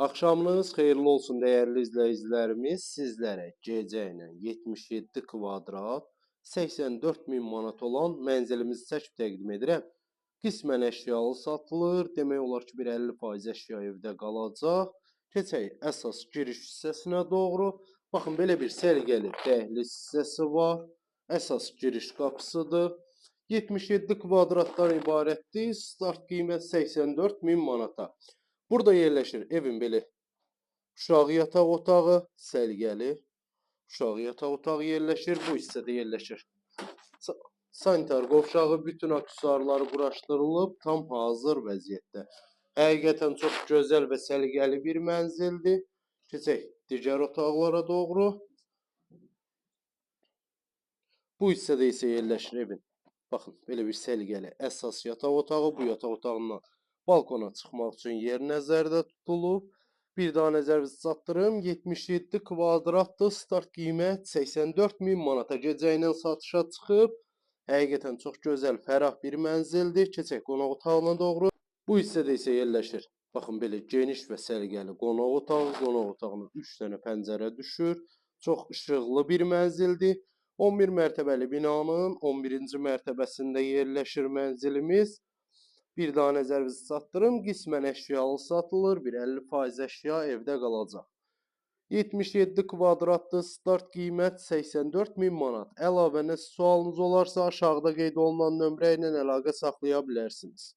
Axşamınız xeyirli olsun dəyərli izləyicilərimiz. Sizlərə gecə ilə 77 kvadrat 84 min manat olan mənzilimizi çəkib təqdim edirəm. Qismən əşyalı satılır. Demək olar ki, bir 50% əşya evdə qalacaq. Keçək əsas giriş hissəsinə doğru. Baxın, belə bir səliqəli dəhliz hissəsi var. Əsas giriş qapısıdır. 77 kvadratdan ibarətdir. Start qiymət 84 min manata. Burada yerləşir evin belə uşaq yataq otağı, səliqəli uşaq yataq otağı yerləşir. Bu hissədə yerləşir sanitar qovşağı, bütün aksesuarları quraşdırılıb, tam hazır vəziyyətdə. Həqiqətən çox gözəl və səliqəli bir mənzildir. Keçək digər otaqlara doğru. Bu hissədə isə yerləşir evin. Baxın, belə bir səliqəli əsas yataq otağı. Bu yataq otağından balkona çıxmaq üçün yer nəzərdə tutulub. Bir daha nəzərinizə çatdırım. 77 kvadratdır. Start qiymət 84 min manata. Gecə ilə satışa çıxıb. Həqiqətən çox gözəl, fərah bir mənzildir. Keçək qonaq otağına doğru. Bu hissədə isə yerləşir. Baxın, belə geniş və səliqəli qonaq otağı. Qonaq otağına 3 dənə pəncərə düşür. Çox işıqlı bir mənzildir. 11 mərtəbəli binanın 11-ci mərtəbəsində yerləşir mənzilimiz. Bir daha nəzərinizə çatdırım. Qismən əşyalı satılır. Bir 50% əşya evdə qalacaq. 77 kvadratlı start qiymət 84 min manat. Əlavə nə sualınız olarsa aşağıda qeyd olunan nömrə ilə əlaqə saxlaya bilərsiniz.